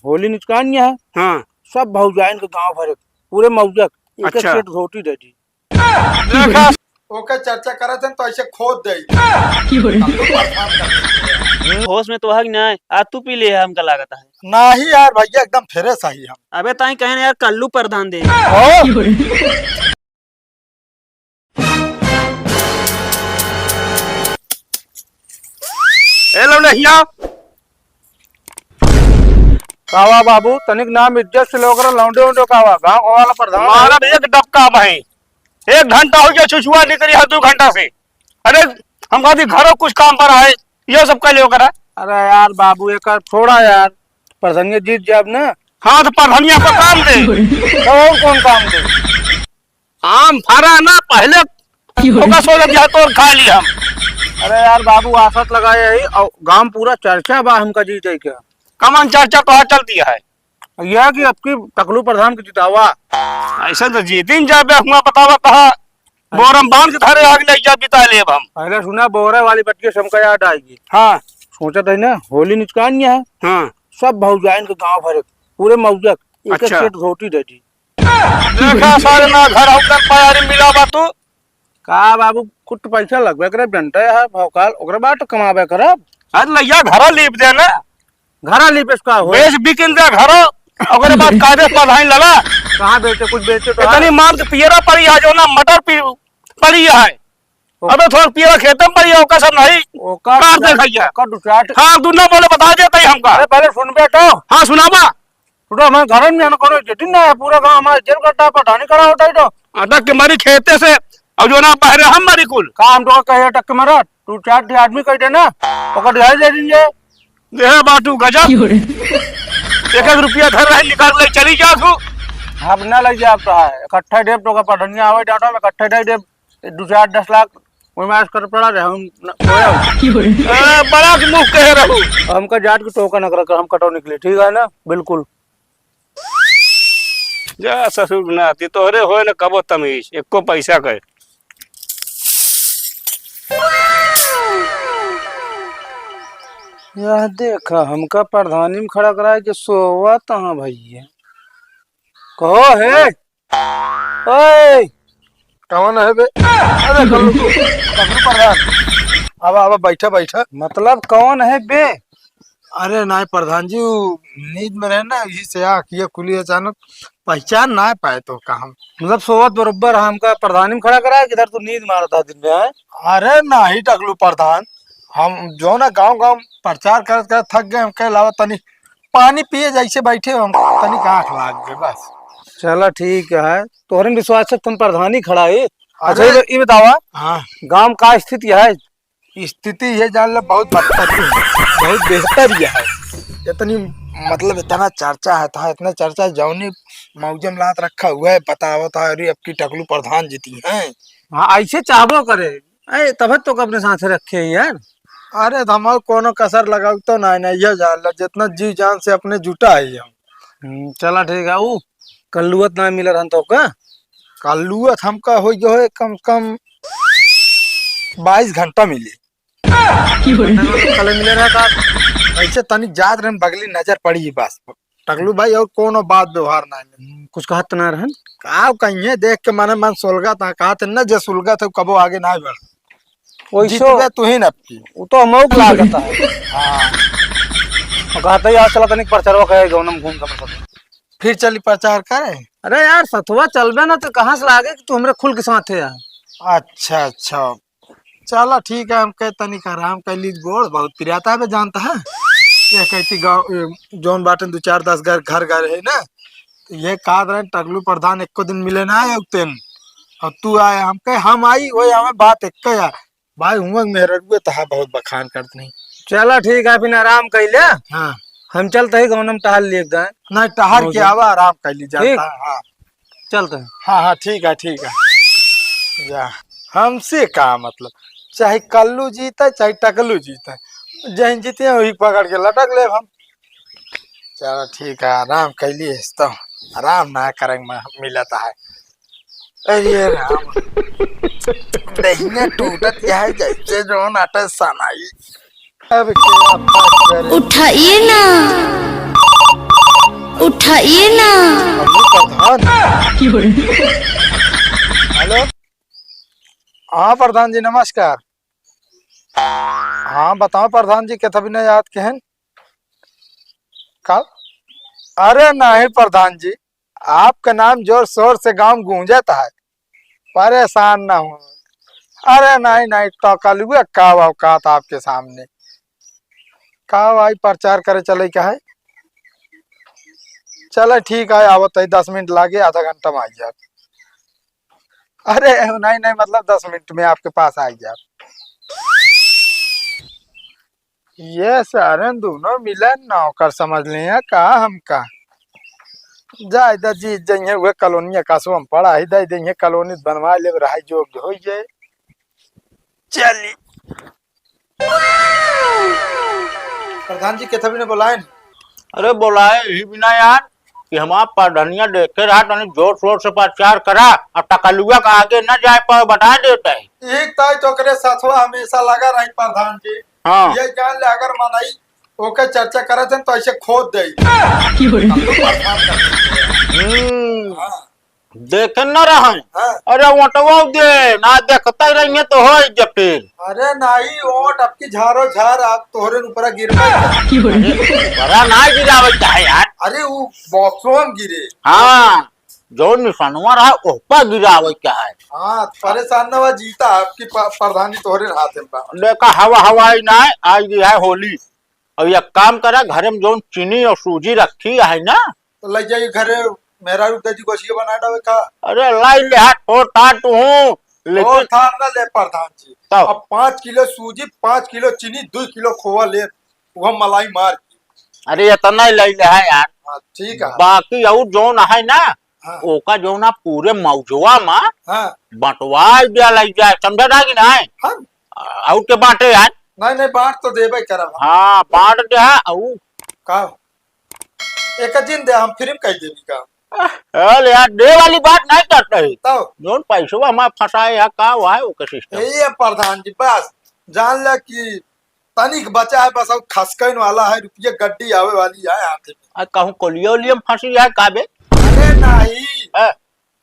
होली निचकान है। हाँ सब भौजाइन के गांव भर पूरे मौजक एक अच्छा। सेट रोटी दे दी। देखा ओके चर्चा करे थे तो ऐसे खोद दे। होश में तो है कि नहीं? आज तू पी ले है हमका लागत है। नहीं यार भैया एकदम फ्रेश आई हम। अबे ताई कहे यार कल्लू प्रधान दे। ए लो नहीं कावा बाबू तनिक नाम इज्जत से लोग लौंडे उंडे कावा गांव वाला प्रधान महाराज एक डक्का भाई 1 घंटा हो गया छुछुआ निकली है 2 घंटा से। अरे हम कहती घरों कुछ काम पर आए ये सब कल करा। अरे यार बाबू एक थोड़ा यार प्रधान जीत जाब ना। हाँ तो प्रधानिया को काम दे तो और कौन काम दे? आम फरा ना पहले सोच तो खा लिया हम। अरे यार बाबू आफत लगाए है और गांव पूरा चर्चा बा हमका जीते क्या। कमन चर्चा तो चलती है यह कि आपकी टकलू प्रधान के जितावा ऐसा तो जीतिन जाबे हुआ बतावा कहा बोरम बांध के धारे आग ले जा बिता ले हम। पहले सुना बोरे वाली बच्चे सबका याद आएगी। हाँ सोचा था ना होली निचकान है। हाँ सब भौजाइन के गांव भर पूरे मौजक एक अच्छा। सेट रोटी दे दी। देखा सारे ना घर होकर पायारी मिला बा तू का बाबू कुछ पैसा लगबे करे घंटे है भौकाल ओकरे बाद तो कमाबे करब। आज लैया घर लीप दे ना घरा लिपेस का हो बेच बिकिन दे घरो ओकरे बाद कायदे पधाइन लला कहाँ बेचे कुछ बेचे तो इतनी माल के पियरा पड़ी है जो ना मटर पड़ी है। अबे थोड़ा पियरा खेतम पड़ी है ओका सब नहीं ओका काट दे भैया। ओका दुचाट। हाँ दूना बोले बता देता ही हमका। अरे पहले सुन बेटो हाँ सुनावा तो हमारे घर में ना करो जेटिन ना है पूरा गांव हमारे जेल कट्टा पठानी करा होता है तो अटक के मरी खेते से और जो ना बहरे हम मरी कुल काम तो कहे टक मरा तू चार आदमी कह दे ना ओका ढाई दे देंगे। देह बाटू गजब 1 रुपया घर रहे निकाल ले चली जा तू। अब ना लग जाए तो है इकट्ठा डेब तो का पढ़निया आवे डाटा में इकट्ठा दे दे 2-4-10 लाख वो मैच कर पड़ा रहे हम बड़ा के मुंह कहे रहू हमका जाट की टोकन अगर हम कटो निकले ठीक है ना बिल्कुल। जा ससुर बनाती तोहरे होए न कबो तमीज एको पैसा कर। यह देखा हमका प्रधानी में खड़ा कराए कि सोवा तहाँ भैया कहो है ओए कौन है बे? अरे कल्लू प्रधान अब बैठा बैठा। मतलब कौन है बे? अरे नाय प्रधान जी नींद में रहे ना इसी से आँख खुली अचानक पहचान ना पाए तो कहा। मतलब सोवत बरोबर हमका प्रधानी में खड़ा कराए किधर तू नींद मारता दिन में है? अरे नहीं टकलू प्रधान हम जो ना गांव गांव प्रचार कर थक गए हम कह लावा तनी पानी पिए जैसे बैठे हम तनी आँख लाग गए बस। चला ठीक है तोहरे में विश्वास से तुम प्रधानी खड़ा है। अच्छा अरे ये बतावा हाँ गांव का स्थिति है? स्थिति ये जान लो बहुत बहुत बेहतर ये है। इतनी मतलब इतना चर्चा है था इतना चर्चा जौनी मौजम लात रखा हुआ है बतावा था अरे अब की टकलू प्रधान जीती है। हाँ ऐसे चाहबो करे तब तो अपने साथ रखे है यार। अरे हमारे कोनो कसर लगाओ तो नहीं ये जान लो जितना जी जान से अपने जुटा है हम। चला ठीक है वो कल्लुअत ना मिल रहा तो का कल्लुअत हमका हो जो है कम से कम 22 घंटा मिले कल मिले रहा का ऐसे तनिक जात रहे बगली नजर पड़ी बस टकलू भाई और कोनो बात व्यवहार नहीं कुछ कहत ना रहन का कहीं देख के मन मन सुलगा था कहा न जो सुलगा था कबो आगे ना बढ़ वैसो तू ही न वो तो मौक लागता है। हाँ कहता ही आज चला तनिक प्रचारवा कहे गौनम घूम कर फिर चली प्रचार करे। अरे यार सतुआ चलबे ना तो कहाँ से लागे कि तू हमरे खुल के साथ है यार। अच्छा अच्छा चलो ठीक है हम कह तनिक आराम कर ली गोड़ बहुत प्रियता है जानता है ये कहती गाँव जौन बाटन 2-4-10 घर गए है ना तो ये कहा रहे टकलू प्रधान एको दिन मिले ना आए तेन और तू आए हम कहे हम आई वही हमें बात एक या भाई उमंग मेहर तहा बहुत बखान करते नहीं। चला ठीक है फिर आराम कर ले। हाँ हम चलते ही गौनम टहल लिए जाए नहीं टहर के आवा आराम कर ली जाता है। हाँ चलते हैं। हाँ हाँ ठीक है जा हमसे का मतलब चाहे कल्लू जीता चाहे टकलू जीता जैन जीते वही पकड़ के लटक ले हम। चलो ठीक है आराम कर लिए तो आराम ना करेंगे मिलता है। अरे राम दहीने टूटत है जैसे जो नाटक सनाई अब क्या उठाइए ना। उठाइए ना। प्रधान हेलो। हाँ प्रधान जी नमस्कार। हाँ बताओ प्रधान जी के बिना याद केहन कब। अरे नहीं प्रधान जी, आपका नाम जोर शोर से गांव गूंजता है, परेशान ना हो। अरे नहीं नहीं, तो कलुआ का औकात आपके सामने का भाई प्रचार करे चले क्या है। चलो ठीक है, आवत है 10 मिनट लागे, आधा घंटा में आई जाए। अरे नहीं नहीं, मतलब 10 मिनट में आपके पास आई जाए। ये सारे दोनों मिलन नौकर समझ लिया का हमका। जा इधर जी जइए हुए कॉलोनी कासो हम पढ़ा ही दे देंगे, कॉलोनी बनवा ले रहा जो हो जाए। चलिए प्रधान जी के भी ने बुलाए। अरे बोलाए ही बिना यार कि हम आप पढ़निया देखे रहा तो जोर शोर से प्रचार करा और टकलुआ का आगे न जाए पर बता देता है। एक ताई तो करे सथवा हमेशा लगा रही प्रधान जी। हाँ ये जान ले अगर मनाई ओके चर्चा करे थे तो ऐसे खोद दे। देखे न रहा। हाँ। अरे वोटवा दे ना देखते रहेंगे तो हो जब फिर। अरे नहीं वोट आपकी झारो झार आप तोहरे ऊपर गिर गई। बड़ा ना गिरावे चाहे यार। अरे वो बॉक्सों में गिरे। हाँ जो निशानवा रहा ओपा गिरावे क्या है। हाँ परेशान न हुआ, जीता आपकी प्रधान जी तोहरे हाथ में बा। देखा हवा हवाई ना है, आज भी है होली। अब एक काम करा, घर में जो चीनी और सूजी रखी है ना तो लग जाइए घरे मेरा रूप दादी गोशी बना डावे का। अरे लाई ले हाथ हो टाट हूँ लेकिन था ना ले प्रधान जी। तब अब 5 किलो सूजी 5 किलो चीनी 2 किलो खोआ ले वो मलाई मार की। अरे इतना ही लाई ले है यार। हाँ ठीक है। बाकी और जोन है ना हाँ। ओका जो ना पूरे मौजवा में हाँ। बंटवा दिया लग जाए, समझा था कि नहीं। हाँ। और के बांटे यार। नहीं नहीं बांट तो देबे करब। हाँ बांट दे और का एक दिन दे हम फिर कह देबी का। अरे यार दे वाली बात नहीं करते ही। तो जोन पैसवा हमारे फंसाए है का हुआ है ओके सिस्टम। ये प्रधान जी बस जान ले कि तनिक बचा है, बस अब खसकन वाला है, रुपये गड्डी आवे वाली है हाथ में। कहूँ कोलियोलियम फंसी है काबे। अरे नहीं हाँ।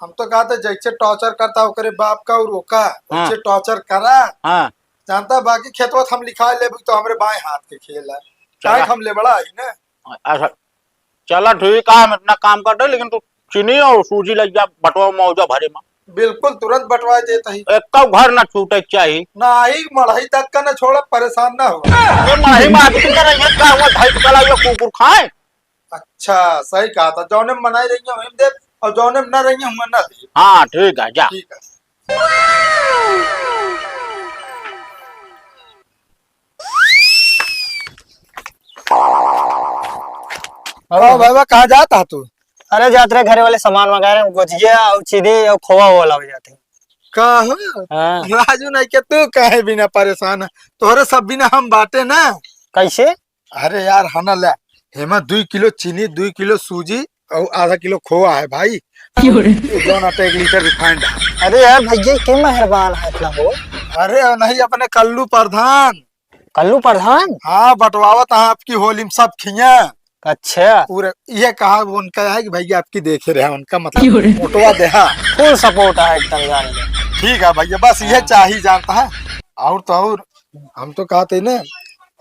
हम तो कहते जैसे टॉर्चर करता ओकरे बाप का और ओका हाँ। वैसे टॉर्चर करा। हाँ जानता बाकी खेतवा हम लिखा ले तो हमरे बाएं हाथ के खेल है, चाहे हम ले बड़ा ही ना। अच्छा चला ठीक है, हम इतना काम करते लेकिन तू चीनी और सूजी लग जा बटवा मौजा भरे में। बिल्कुल तुरंत बंटवा देता ही। एक घर न छूटे चाहिए। नहीं मढ़ाई तक का न छोड़ा, परेशान ना हो। माही माही की तरह ये क्या हुआ ढाई कला ये कुकुर खाए। अच्छा सही कहा था, जौने में मनाई रही है दे और जौने में ना रही है ना दे। हाँ ठीक है जा। ठीक है। बाबा कहाँ जाता तू। अरे जाते रहे घरे वाले सामान मंगा रहे गुजिया और चीनी और खोआ हुआ लग जाते। कहा राजू नहीं के तू कहे बिना परेशान है, तोहरे सब बिना हम बांटे ना। कैसे? अरे यार हना ले हेमा 2 किलो चीनी 2 किलो सूजी और आधा किलो खोआ है भाई। दोनों 1 लीटर रिफाइंड है। अरे यार भैया क्यों मेहरबान है इतना हो। अरे नहीं अपने कल्लू प्रधान। कल्लू प्रधान? हाँ बंटवावत है आपकी होली में सब खिया। अच्छा पूरे ये कहा उनका है कि भैया आपकी देखे रहे, उनका मतलब फोटोआ देहा फुल सपोर्ट है एकदम जान ले। ठीक है भैया, बस ये चाहिए जानता है। और तो और हम तो कहते ना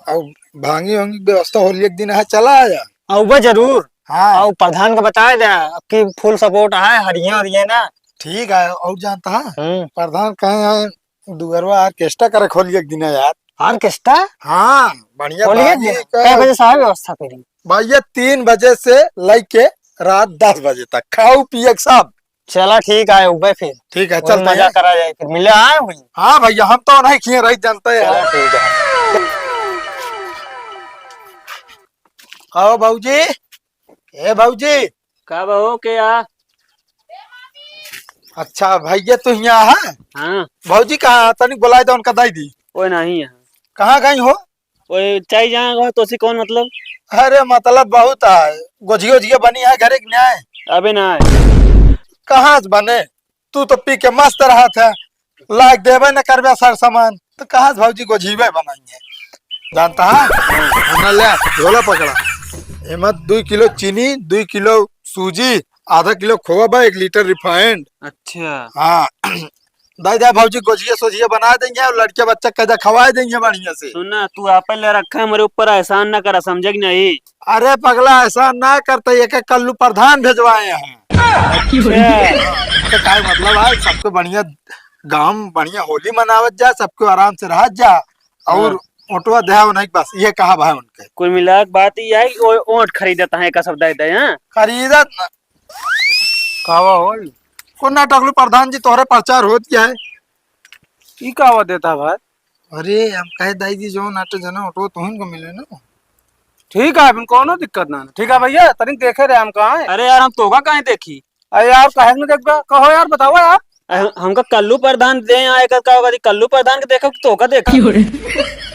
और भांगी वांगी व्यवस्था होली एक दिन है चला आया। और जरूर। हाँ और प्रधान को बताया दे आपकी फुल सपोर्ट है, हरिया हरिया ना। ठीक है। और जानता है प्रधान कहे हैं दुगरवा ऑर्केस्ट्रा करे खोली एक दिन है यार। ऑर्केस्ट्रा? हाँ बढ़िया कै बजे से व्यवस्था करी भैया 3 बजे से लेके रात 10 बजे तक खाओ पिए सब। चला ठीक है उबे फिर। ठीक है चल चलते मजा हैं। करा जाए फिर मिले आए हुई। हाँ भैया हम तो नहीं किए रही जानते हैं। चला ठीक है। आओ भाऊजी। ए भाऊजी। का बहो के आ। अच्छा भैया तू यहाँ है। हाँ भाऊजी कहाँ तनिक बुलाए दो उनका दाई दी। ओए नहीं है। कहाँ गई हो। ओए चाय जहाँ गो तो कौन मतलब। अरे मतलब बहुत है, गोझियो गोझियो बनी है घरे के न्याय। अबे ना कहाँ से बने, तू तो पी के मस्त रहा था, लाग देवे न करवे सर सामान तो कहाँ से भाऊजी गोझीवे बनाएंगे जानता है। ले झोला पकड़ा एमा 2 किलो चीनी, 2 किलो सूजी, आधा किलो खोआ बा, 1 लीटर रिफाइंड। अच्छा हाँ दाई दाई भाजी गोजिया सोजिया बना देंगे और लड़के बच्चा कैदा खवाए देंगे बढ़िया से। सुनना, तू आपे ले रखा है, मेरे ऊपर एहसान न करा, समझे कि नहीं? अरे पगला ऐसा ना करते, ये के कल्लू प्रधान भेजवाए हैं। तो काय मतलब है, सबको बढ़िया गांव बढ़िया होली मनावत जा, सबको आराम से रह जा और ओटवा दे नहीं, बस ये कहा भाई उनके। कुल मिला के बात ये है कि ओट खरीदता है का सब दे हाँ? खरीदत न- कहवा हो को ना टकलू प्रधान जी तोहरे प्रचार होत क्या है। ई कहवा देता भाई? अरे हम कहे दाई जी जो नाटे जना ओटवा तुहन को मिले ना। ठीक है, अभी कोनो दिक्कत ना। ठीक है भैया, तनिक देखे रहे हम कहाँ है। अरे यार हम तोका कहीं देखी? अरे यार काहे में देख बा? कहो यार, बताओ यार। हमका कल्लू प्रधान दे आए का होगा? कल्लू प्रधान के देखा कि तोका देखा?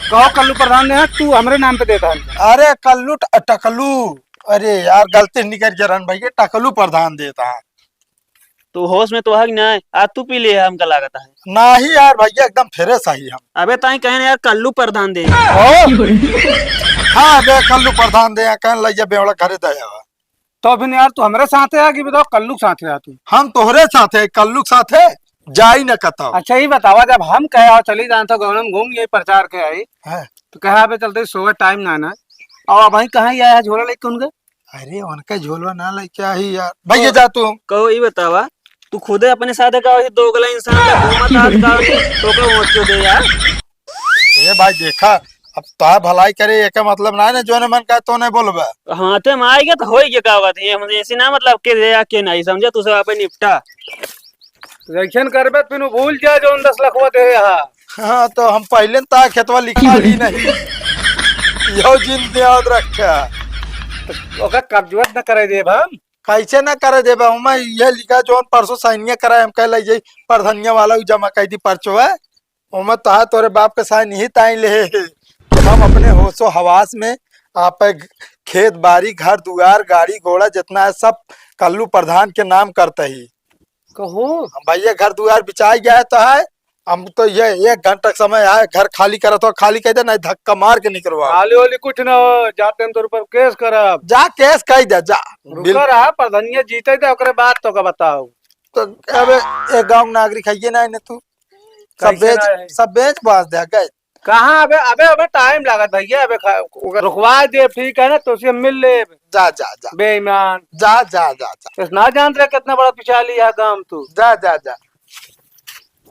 कहो कल्लू प्रधान ने तू हमरे नाम पे देता है। अरे कल्लू टकलू, अरे यार गलती निकल जरन भैया, टकलू प्रधान देता है। तू होश में तो है कि नहीं? आज तू पी ले हमका लागत है। नहीं यार भैया एकदम फेरे सही हम। अबे ताई कहे यार कल्लू प्रधान दे। हाँ बे कल्लू प्रधान दे कहन लइया बेवड़ा घरे दया। तो फिर यार तू हमारे साथ है कि बताओ कल्लू के साथ है तू? हम तोहरे साथ है, कल्लू के साथ है, जाई न कता। अच्छा ही बतावा, जब हम कहे आओ चली जान तो गौनम घूम ये प्रचार के आई तो कहे अबे चलते सोवे टाइम ना ना। और भाई कहाँ ही आया है झोला लेके उनके? अरे उनका झोलवा ना ले क्या ही यार भैया जा तू। कहो ये बतावा, तू खुदे अपने साथ का दो गला इंसान का घूमत हाथ का तो का वोट क्यों दे यार? ए भाई देखा, अब तो भलाई करे ये का मतलब ना जो ने मन का तो नहीं बोलबे। हाथे में आएगा तो होई क्या बात है? मुझे ऐसी ना मतलब के दे या के नहीं, समझे? तू सब आपे निपटा रिएक्शन करबे फिर भूल जा जो 10 लाख दे यहाँ। हाँ तो हम पहले ता खेतवा लिखा ही नहीं, यो जिन याद रखा। ओका कब्जवत न करे देब हम। कैसे ना करे देबा, मैं ये लिखा जो परसों साइनिया कराए हम कह लई प्रधनिया वाला जमा कर दी पर्चो है उमा तो तोरे बाप के साइन नहीं ताई ले। हम अपने होशो हवास में आप खेत बाड़ी घर दुआर गाड़ी घोड़ा जितना है सब कल्लू प्रधान के नाम करते ही। कहो भैया घर दुआर बिछाई गया है तो है, हम तो ये 1 घंटा समय है, घर खाली करा तो खाली कह दे, नहीं धक्का मार के निकलवा। खाली वाली कुछ ना हो, जाते हम तोर पर केस करब। जा केस कह दे जा। रुका रहा प्रधानिया जीते थे ओकरे बाद तो का बताओ। तो अब एक गांव नागरिक है ये ना तू सब कैसे ना है? सब बेच बाज दे गए। कहाँ अबे अबे अबे टाइम लागत भैया। अबे रुकवा दे ठीक है ना, तो उसे मिल ले। जा जा जा बेईमान, जा जा जा जा ना जान रहे कितना बड़ा पिछाली है गांव तू। जा जा जा